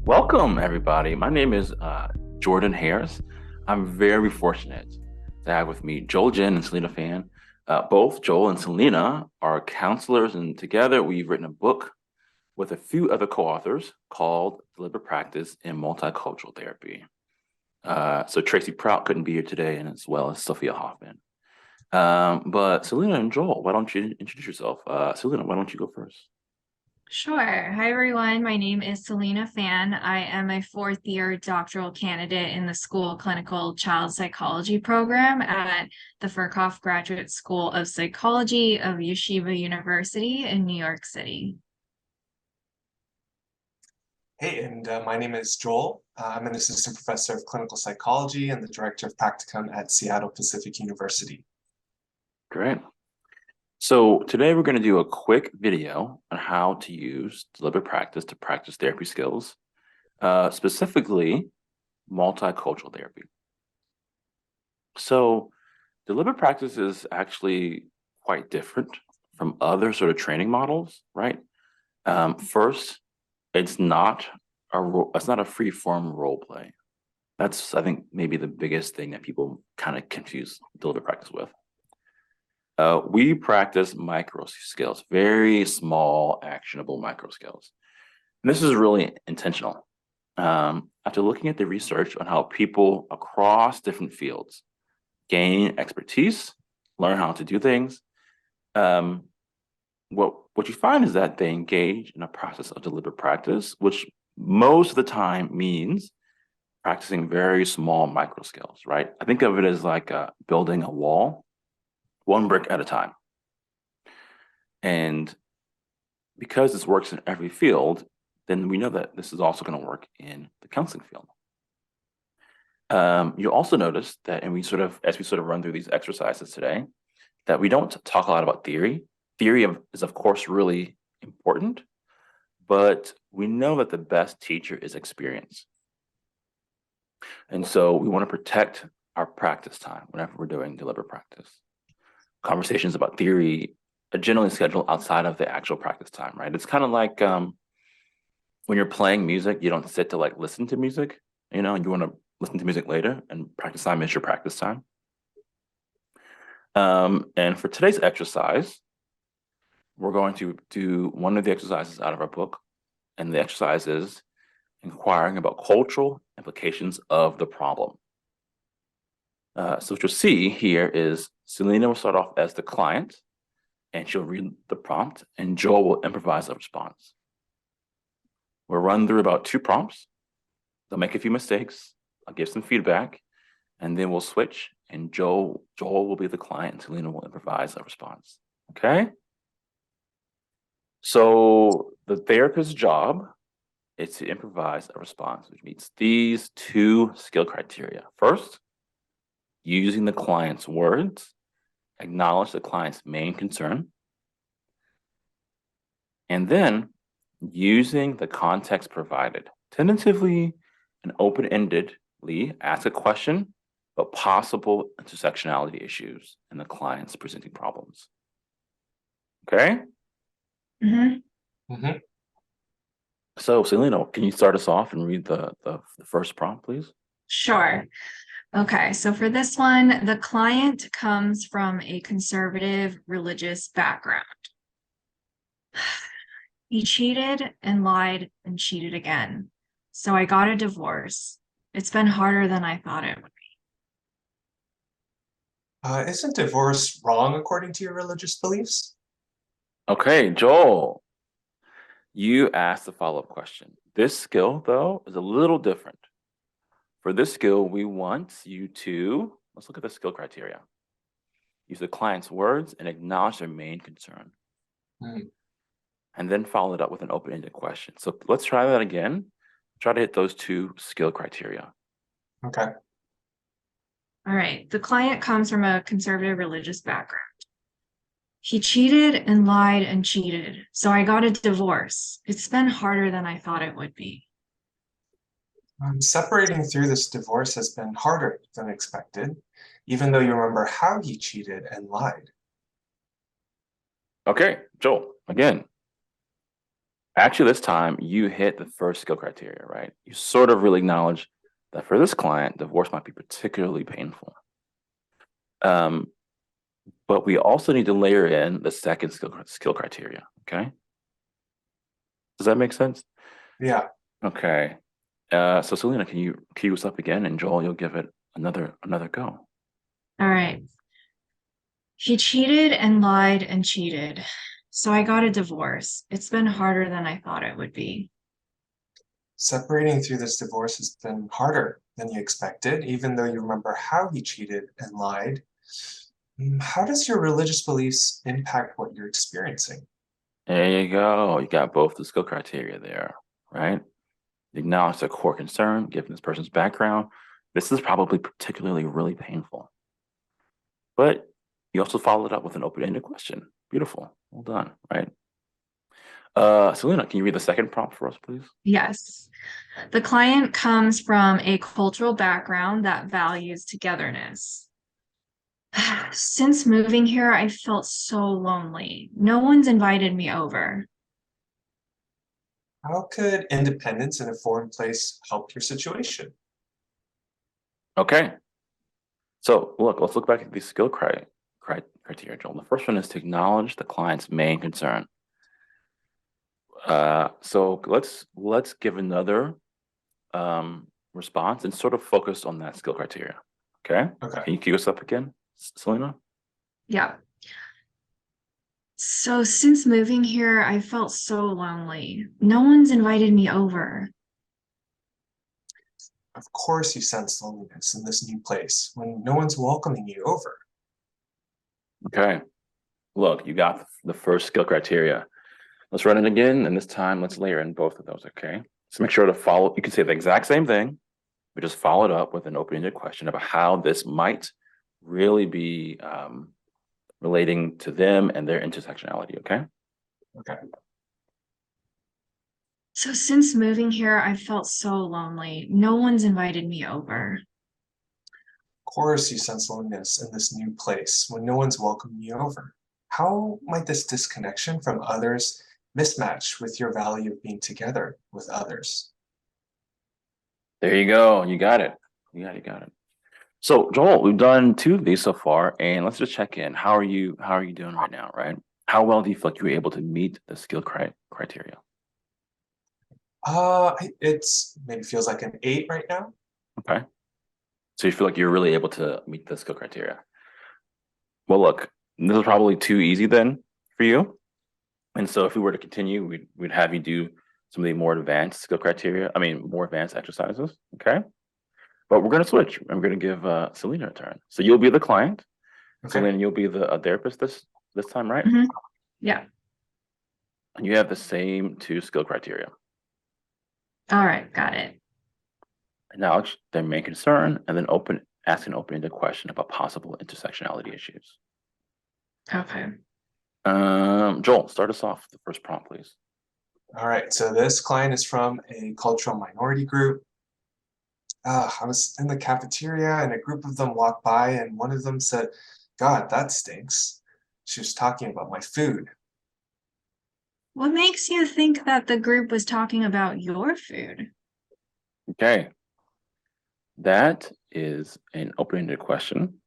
Welcome, everybody. My name is Jordan Harris. I'm very fortunate to have with me Joel Jen and Selena Fan. Both Joel and Selena are counselors, and together we've written a book with a few other co-authors called Deliberate Practice in Multicultural Therapy. So Tracy Prout couldn't be here today, and as well as Sophia Hoffman. But Selena and Joel, why don't you introduce yourself? Selena, why don't you go first? Sure. Hi, everyone. My name is Selena Fan. I am a fourth year doctoral candidate in the School Clinical Child Psychology program at the Furkhoff Graduate School of Psychology of Yeshiva University in New York City. Hey, and my name is Joel. I'm an assistant professor of clinical psychology and the director of practicum at Seattle Pacific University. Great. So today we're going to do a quick video on how to use deliberate practice to practice therapy skills, specifically multicultural therapy. So deliberate practice is actually quite different from other sort of training models, right? First, it's not a free form role play. That's, I think, maybe the biggest thing that people kind of confuse deliberate practice with. We practice micro skills, very small, actionable micro skills. And this is really intentional. After looking at the research on how people across different fields gain expertise, learn how to do things, what you find is that they engage in a process of deliberate practice, which most of the time means practicing very small micro skills, right? I think of it as like building a wall, one brick at a time. And because this works in every field, then we know that this is also going to work in the counseling field. You'll also notice that, and as we sort of run through these exercises today, that we don't talk a lot about theory. Is of course really important, but we know that the best teacher is experience. And so we want to protect our practice time whenever we're doing deliberate practice. Conversations about theory are generally scheduled outside of the actual practice time, right? It's kind of like when you're playing music, you don't sit to like listen to music, you want to listen to music later, and practice time is your practice time. And for today's exercise, we're going to do one of the exercises out of our book, and the exercise is inquiring about cultural implications of the problem. So what you'll see here is Selena will start off as the client, and she'll read the prompt, and Joel will improvise a response. We'll run through about 2 prompts. They'll make a few mistakes. I'll give some feedback, and then we'll switch, and Joel will be the client, and Selena will improvise a response. Okay? So the therapist's job is to improvise a response, which meets these 2 skill criteria. First, using the client's words, acknowledge the client's main concern, and then using the context provided, tentatively and open-endedly ask a question about possible intersectionality issues in the client's presenting problems. Okay? Mm-hmm. So, Selena, can you start us off and read the first prompt, please? Sure. Okay, so for this one, the client comes from a conservative religious background. He cheated and lied and cheated again. So I got a divorce. It's been harder than I thought it would be. Isn't divorce wrong according to your religious beliefs? Okay, Joel, you asked the follow-up question. This skill, though, is a little different. For this skill, we want you to, let's look at the skill criteria. Use the client's words and acknowledge their main concern. And then follow it up with an open-ended question. So let's try that again. Try to hit those 2 skill criteria. Okay. All right. The client comes from a conservative religious background. He cheated and lied and cheated. So I got a divorce. It's been harder than I thought it would be. Separating through this divorce has been harder than expected, even though you remember how he cheated and lied. Okay, Joel, again. Actually, this time you hit the first skill criteria, right? You sort of really acknowledge that for this client, divorce might be particularly painful. But we also need to layer in the second skill criteria, okay? Does that make sense? Yeah. Okay. So Selena, can you cue us up again? And Joel, you'll give it another go. All right. He cheated and lied and cheated. So I got a divorce. It's been harder than I thought it would be. Separating through this divorce has been harder than you expected, even though you remember how he cheated and lied. How does your religious beliefs impact what you're experiencing? There you go. You got both the skill criteria there, right? Acknowledge the core concern, given this person's background. This is probably particularly really painful. But you also followed up with an open-ended question. Beautiful. Well done, right? Selena, can you read the second prompt for us, please? Yes. The client comes from a cultural background that values togetherness. Since moving here, I felt so lonely. No one's invited me over. How could independence in a foreign place help your situation? Okay. So look, let's look back at these skill criteria, Joel. The first one is to acknowledge the client's main concern. So let's give another response and sort of focus on that skill criteria. Okay. Okay. Can you cue us up again, Selena? Yeah. So since moving here, I felt so lonely. No one's invited me over. Of course, you sense loneliness in this new place when no one's welcoming you over. Okay. Look, you got the first skill criteria. Let's run it again, and this time let's layer in both of those, okay? So make sure to follow, you can say the exact same thing, but just follow it up with an open-ended question about how this might really be relating to them and their intersectionality, okay? Okay. So since moving here, I felt so lonely. No one's invited me over. Of course, you sense loneliness in this new place when no one's welcoming you over. How might this disconnection from others mismatch with your value of being together with others? There you go. You got it. You got it. So Joel, we've done 2 of these so far, and let's just check in. How are you doing right now, right? How well do you feel like you were able to meet the skill criteria? It's maybe feels like an 8 right now. Okay. So you feel like you're really able to meet the skill criteria. Well, look, this is probably too easy then for you. And so if we were to continue, we'd have you do some of the more advanced skill criteria, more advanced exercises, okay? But we're going to switch. I'm going to give Selena a turn. So you'll be the client. Okay. Selena, you'll be the therapist this time, right? Mhm. Yeah. And you have the same 2 skill criteria. All right. Got it. Acknowledge their main concern, and then ask an open-ended question about possible intersectionality issues. Okay. Joel, start us off with the first prompt, please. All right. So this client is from a cultural minority group. I was in the cafeteria and a group of them walked by and one of them said, "God, that stinks." She was talking about my food. What makes you think that the group was talking about your food? Okay. That is an open-ended question,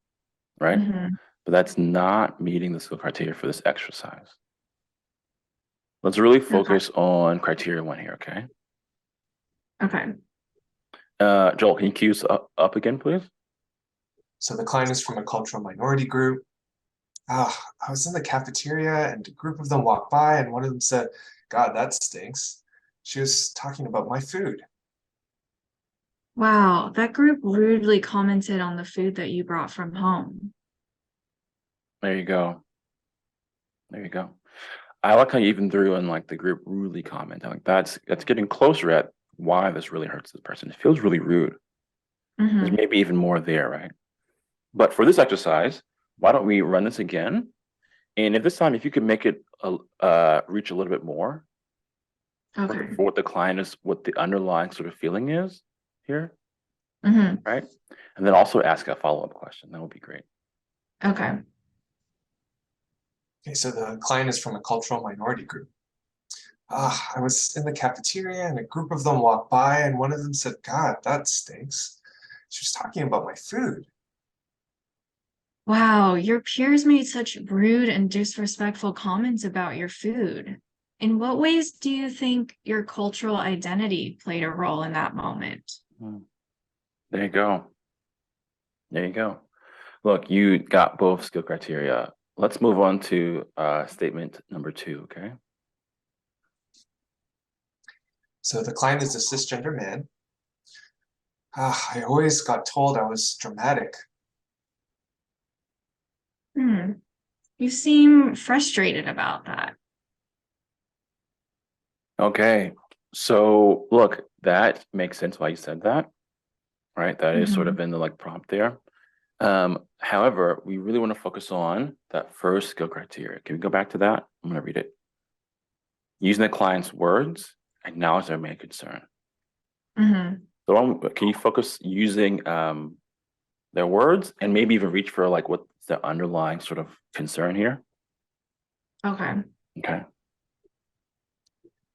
right? Mhm. But that's not meeting the skill criteria for this exercise. Let's really focus on criteria 1 here, okay? Okay. Joel, can you cue us up again, please? So the client is from a cultural minority group. I was in the cafeteria and a group of them walked by and one of them said, "God, that stinks." She was talking about my food. Wow, that group rudely commented on the food that you brought from home. There you go. There you go. I like how you even threw in like the group rudely comment. Like that's getting closer at why this really hurts this person. It feels really rude. There's Mhm. maybe even more there, right? But for this exercise, why don't we run this again? And if this time, if you could make it reach a little bit more Okay. for what the client is, what the underlying sort of feeling is here, Mhm. right? And then also ask a follow-up question. That would be great. Okay. Okay, so the client is from a cultural minority group. I was in the cafeteria and a group of them walked by and one of them said, God, that stinks. She was talking about my food. Wow, your peers made such rude and disrespectful comments about your food. In what ways do you think your cultural identity played a role in that moment? Hmm. There you go. There you go. Look, you got both skill criteria. Let's move on to statement number 2, okay? So the client is a cisgender man. I always got told I was dramatic. You seem frustrated about that. Okay, so look, that makes sense why you said that, right? That is sort of in the like prompt there. However, we really want to focus on that first skill criteria. Can we go back to that? I'm going to read it. Using the client's words, acknowledge their main concern. So can you focus using their words and maybe even reach for like what's the underlying sort of concern here? Okay. Okay.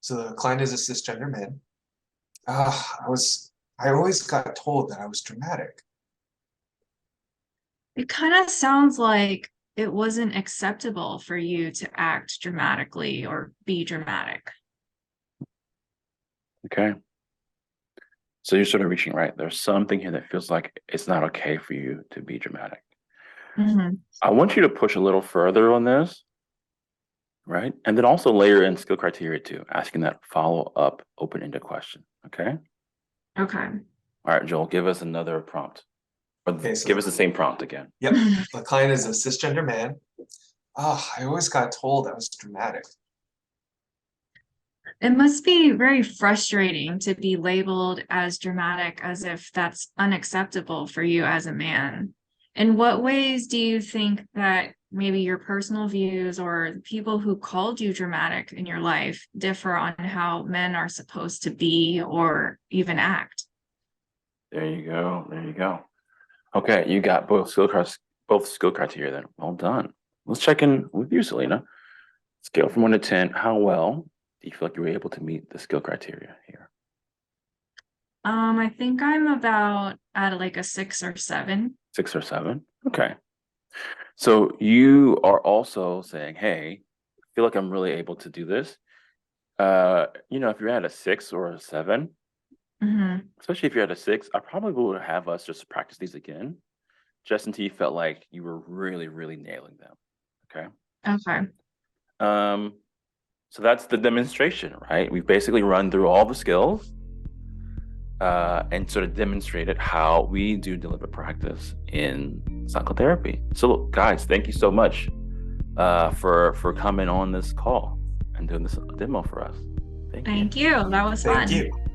So the client is a cisgender man. I always got told that I was dramatic. It kind of sounds like it wasn't acceptable for you to act dramatically or be dramatic. Okay. So you're sort of reaching right. There's something here that feels like it's not okay for you to be dramatic. I want you to push a little further on this, right? And then also layer in skill criteria too, asking that follow-up open-ended question, okay? Okay. All right, Joel, give us another prompt. Or Okay, so give us the same prompt again. Yep, the client is a cisgender man. I always got told I was dramatic. It must be very frustrating to be labeled as dramatic as if that's unacceptable for you as a man. In what ways do you think that maybe your personal views or the people who called you dramatic in your life differ on how men are supposed to be or even act? There you go. There you go. Okay, you got both skill criteria then. Well done. Let's check in with you, Selena. Scale from 1 to 10. How well do you feel like you were able to meet the skill criteria here? I think I'm about at like a 6 or 7. 6 or 7. Okay. So you are also saying, hey, I feel like I'm really able to do this. If you're at a 6 or a 7, especially if you're at a 6, I probably would have us just practice these again, just until you felt like you were really, really nailing them. Okay. Okay. So that's the demonstration, right? We've basically run through all the skills and sort of demonstrated how we do deliberate practice in psychotherapy. So look, guys, thank you so much for coming on this call and doing this demo for us. Thank you. That was fun. Thank you.